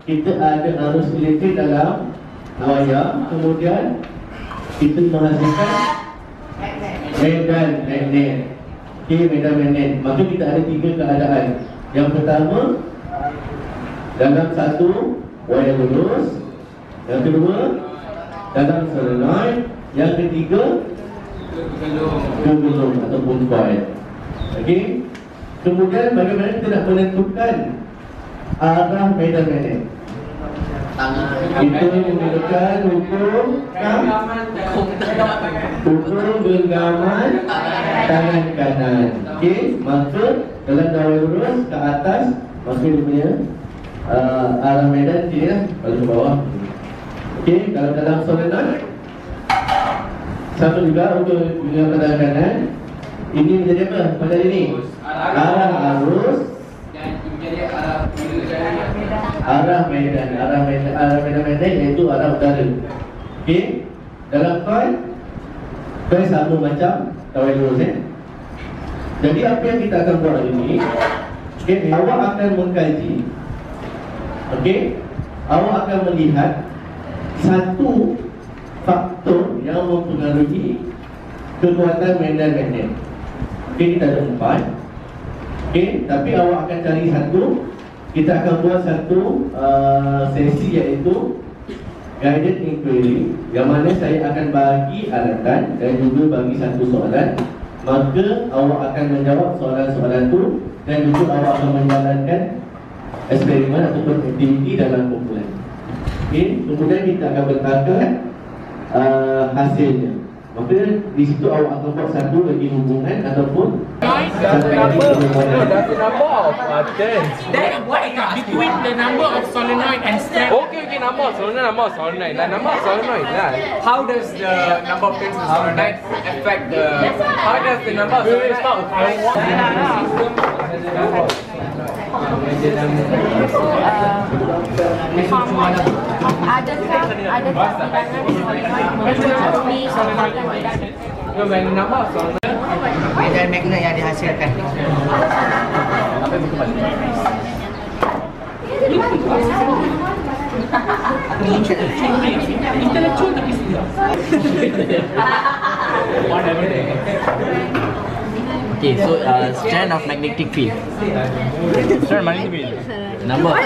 kita ada arus elektrik dalam wayar, kemudian kita menghasilkan medan magnet. Okey, medan magnet. Maka kita ada 3 keadaan. Yang pertama, dalam satu wayar lurus. Yang kedua, dalam solenoid. Yang ketiga, gulung ataupun coil. Okey. Kemudian bagaimana kita nak menentukan arah medan magnet? Itu menggunakan hukum genggaman tangan kanan. Okey, maka dalam wayar lurus ke atas, maka dia punya arah medan dia kalau ke bawah. Okey, kalau dalam solenoid sama juga untuk genggaman tangan kanan. Ini menjadi apa? Pada ini arah arus dan menjadi arah medan magnet iaitu arah utara. Okey, dalam coil sama macam wayar lurus Jadi apa yang kita akan buat hari ini, okey, awak akan mengkaji, okey, awak akan melihat satu faktor yang mempengaruhi kekuatan medan magnet. Okey, kita ada 4. Okey, tapi awak akan cari satu. Kita akan buat satu sesi iaitu guided inquiry, yang mana saya akan bagi alatan dan juga bagi satu soalan. Maka awak akan menjawab soalan-soalan itu dan juga awak akan menjalankan eksperimen ataupun aktiviti dalam kumpulan. Okey, kemudian kita akan bertangkap hasilnya. Maka di situ awak akan buat satu lagi hubungan ataupun the number of turns. Then what between the number of solenoid and strap? Okay, number of solenoid. Number of solenoid lah. How does the number of turns of solenoid affect the? How does the number of solenoid? Adakah ada pertimbangan mencapai solenoid? Nama solenoid medan magnet yang dihasilkan. apa yang betul balik? Intellectual tapi serius. Okay, so strand of magnetic field. Strand magnetic field. Number of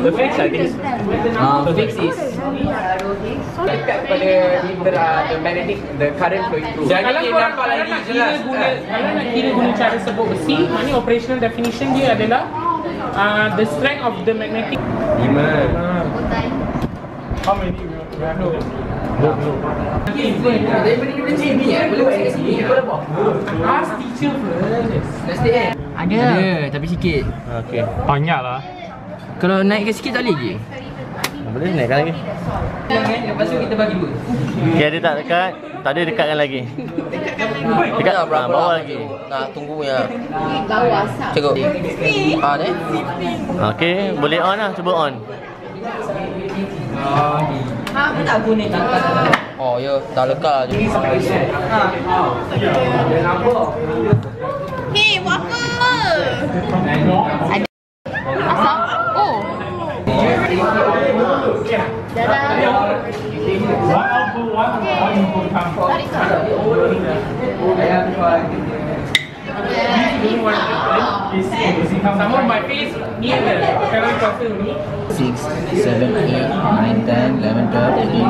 The fix, I think. fix is Dekat pada the magnetic, the current flowing through. Kalau korang nak kira guna cara sebut besi, maknanya operational definition dia adalah the strength of the magnetic. 5. How many we have? Daripada kita sini boleh buat kat sini. Ask teacher first. ada tapi sikit. Okay. Banyak lah. Kalau naikkan sikit tak boleh je. Boleh naikkan lagi. Lepas tu kita bagi dua. Okay, dia tak dekat. Tak ada dekatkan lagi. Dekat bawah lagi. Nak tunggu punya. Cukup. Ni. Okay, boleh on lah. Cuba on. Oh ya, dah lekat je. Hey, buat apa? Ada asap? Oh. Sama my face ni ada. Sekarang kuasa ni 6, 7, 8, 9, 10, 11, 12, 13,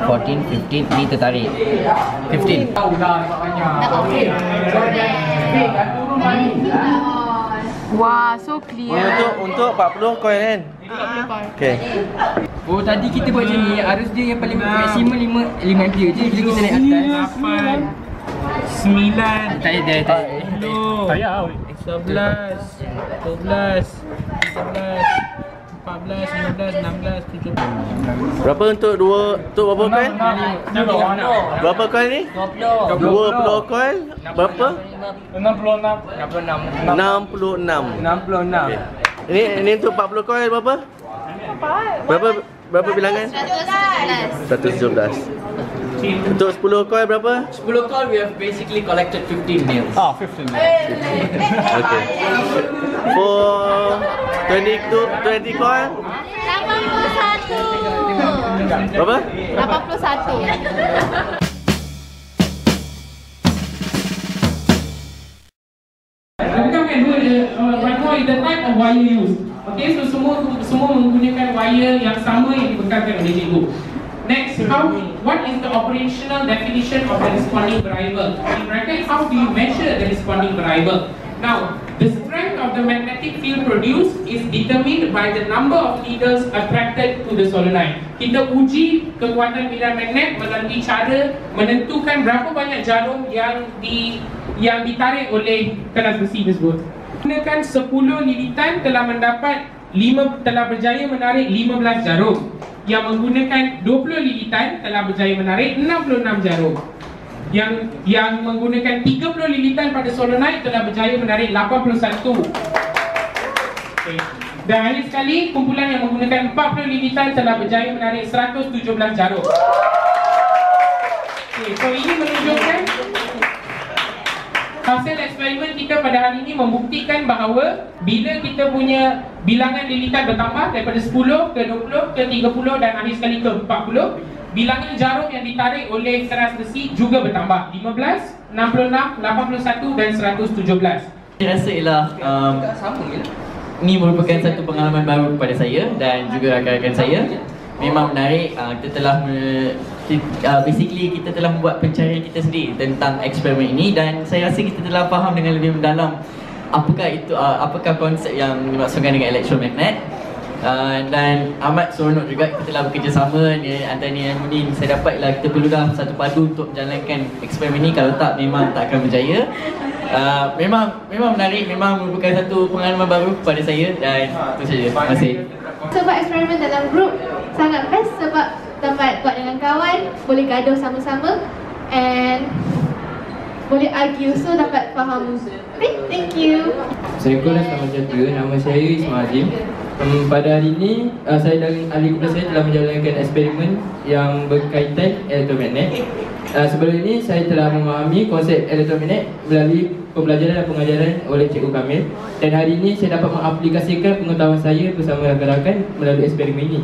14, 15. Ni tertarik 15. Wah, so clear. Untuk 40 coil kan? Okay. Oh, tadi kita buat macam ni, arus dia yang paling maksimum 5 ampere je. Bila kita naik atas 8 9 tak ada 10 11 12 13 14 15 16 17. Berapa untuk berapa coil? Berapa coil ni? 20 coil. Berapa? 66. Ini untuk 40 coil berapa? Berapa bilangan? 117. Untuk 10 coil berapa? 10 call we have basically collected 15 mils. Okay. For 20 coin. 81. Berapa? 81. Bukan kan right now is the type of wire used. Okay, so semua menggunakan wire yang sama yang dibekalkan oleh cikgu. Next, what is the operational definition of the responding variable? In bracket, how do you measure the responding variable? Now, the strength of the magnetic field produced is determined by the number of needles attracted to the solenoid. Kita uji kekuatan medan magnet melalui cara menentukan berapa banyak jarum yang ditarik oleh keras besi tersebut. Gunakan 10 lilitan telah berjaya menarik 15 jarum. Yang menggunakan 20 lilitan telah berjaya menarik 66 jarum. Yang menggunakan 30 lilitan pada solenoid telah berjaya menarik 81. Okay. Dan akhir sekali, kumpulan yang menggunakan 40 lilitan telah berjaya menarik 117 jarum. Okay, so ini menunjukkan hasil eksperimen kita pada hari ini membuktikan bahawa bila kita punya bilangan lilitan bertambah daripada 10 ke 20 ke 30 dan akhir sekali ke 40, bilangan jarum yang ditarik oleh keras besi juga bertambah 15, 66, 81 dan 117. Saya rasa ialah ini merupakan satu pengalaman baru kepada saya dan juga rakan-rakan saya. Memang menarik, kita telah basically kita telah membuat pencarian kita sendiri tentang eksperimen ini dan saya rasa kita telah faham dengan lebih mendalam apakah konsep yang dimaksudkan dengan elektromagnet. Dan amat seronok juga kita telah bekerjasama antara Nia dan Munin. Saya dapatlah kita perlulah satu padu untuk menjalankan eksperimen ini, kalau tak memang tak akan berjaya. Memang menarik, memang merupakan satu pengalaman baru kepada saya dan itu saja. Terima kasih. Sebab eksperimen dalam grup sangat best sebab dapat buat dengan kawan, boleh gaduh sama-sama and boleh argue, so dapat faham. Okay, thank you. Assalamualaikum dan selamat sejahtera. Nama saya Ismail Azim. Pada hari ini saya dan ahli kumpulan saya telah menjalankan eksperimen yang berkaitan elektromagnet. Sebelum ini saya telah memahami konsep elektromagnet melalui pembelajaran dan pengajaran oleh Cikgu Kamil. Dan hari ini saya dapat mengaplikasikan pengetahuan saya bersama rakan-rakan melalui eksperimen ini.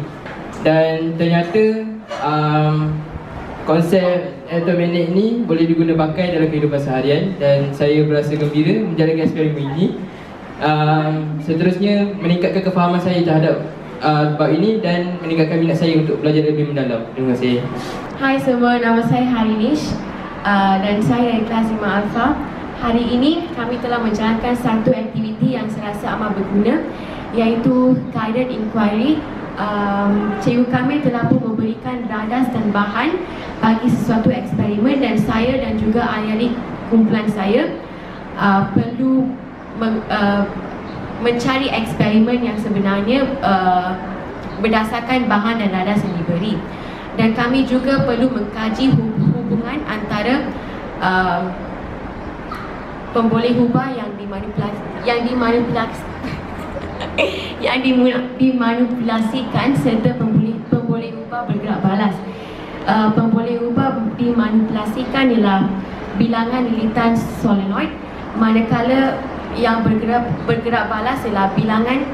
Dan ternyata konsep elektromagnet ini boleh diguna pakai dalam kehidupan seharian dan saya berasa gembira menjalankan eksperimen ini. Seterusnya meningkatkan kefahaman saya terhadap bab ini dan meningkatkan minat saya untuk belajar lebih mendalam. Terima kasih. Hai semua, nama saya Harinish dan saya dari kelas 5 Alpha. Hari ini kami telah menjalankan satu aktiviti yang saya rasa amat berguna, iaitu guided inquiry. Cikgu kami telah pun memberikan radas dan bahan bagi sesuatu eksperimen dan saya dan juga ahli kumpulan saya perlu mencari eksperimen yang sebenarnya berdasarkan bahan dan radas yang diberi. Dan kami juga perlu mengkaji hubungan antara pemboleh hubah yang dimanipulasikan serta pemboleh hubah bergerak balas. Pemboleh hubah dimanipulasikan ialah bilangan lilitan solenoid, manakala yang bergerak balas ialah bilangan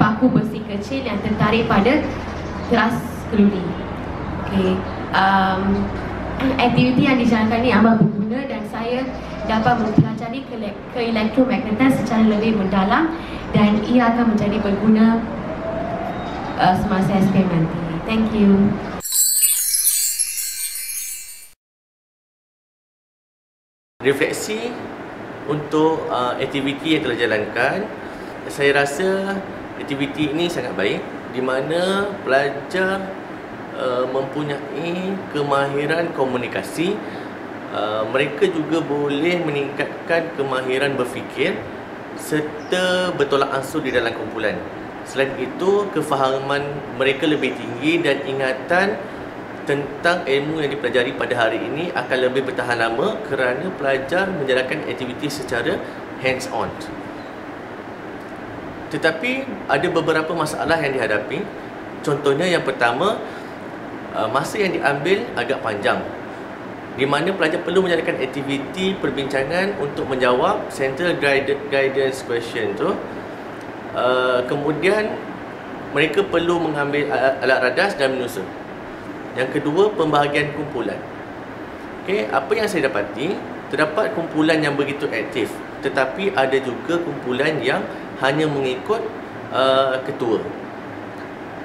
paku besi kecil yang tertarik pada keras keludi. Okay. Aktiviti yang dijalankan ini amat berguna dan saya dapat mempelajari keelektromagnetan secara lebih mendalam dan ia akan menjadi berguna semasa eksperimen nanti. Thank you. Refleksi untuk aktiviti yang telah dijalankan, saya rasa aktiviti ini sangat baik di mana pelajar mempunyai kemahiran komunikasi. Mereka juga boleh meningkatkan kemahiran berfikir serta bertolak ansur di dalam kumpulan. Selain itu, kefahaman mereka lebih tinggi dan ingatan tentang ilmu yang dipelajari pada hari ini akan lebih bertahan lama kerana pelajar menjalankan aktiviti secara hands-on. Tetapi ada beberapa masalah yang dihadapi. Contohnya yang pertama, masa yang diambil agak panjang, di mana pelajar perlu menjalankan aktiviti perbincangan untuk menjawab central guidance question tu. Kemudian mereka perlu mengambil alat radas dan menyusun. Yang kedua, pembahagian kumpulan. Okey, apa yang saya dapati, terdapat kumpulan yang begitu aktif, tetapi ada juga kumpulan yang hanya mengikut ketua.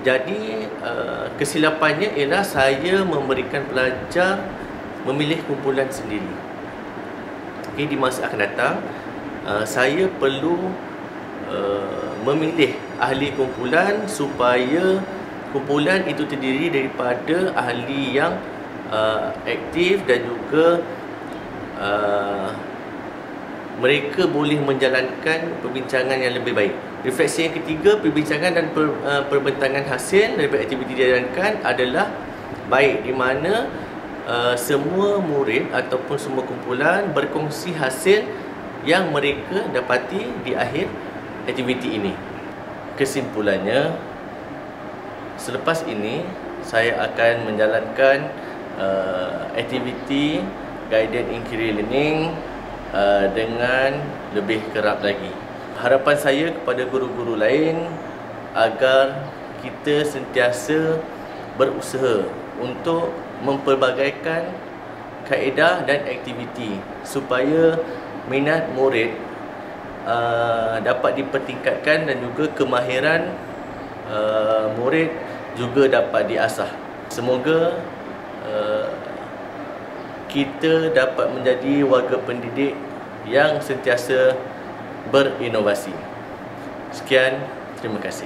Jadi kesilapannya ialah saya memberikan pelajar memilih kumpulan sendiri. Okey, di masa akan datang saya perlu memilih ahli kumpulan supaya kumpulan itu terdiri daripada ahli yang aktif dan juga mereka boleh menjalankan perbincangan yang lebih baik. Refleksi yang ketiga, perbincangan dan perbentangan hasil daripada aktiviti dijalankan adalah baik, di mana semua murid ataupun semua kumpulan berkongsi hasil yang mereka dapati di akhir aktiviti ini. Kesimpulannya, selepas ini saya akan menjalankan aktiviti guided inquiry learning dengan lebih kerap lagi. Harapan saya kepada guru-guru lain agar kita sentiasa berusaha untuk mempelbagaikan kaedah dan aktiviti supaya minat murid dapat dipertingkatkan dan juga kemahiran murid juga dapat diasah. Semoga kita dapat menjadi warga pendidik yang sentiasa berinovasi. Sekian, terima kasih.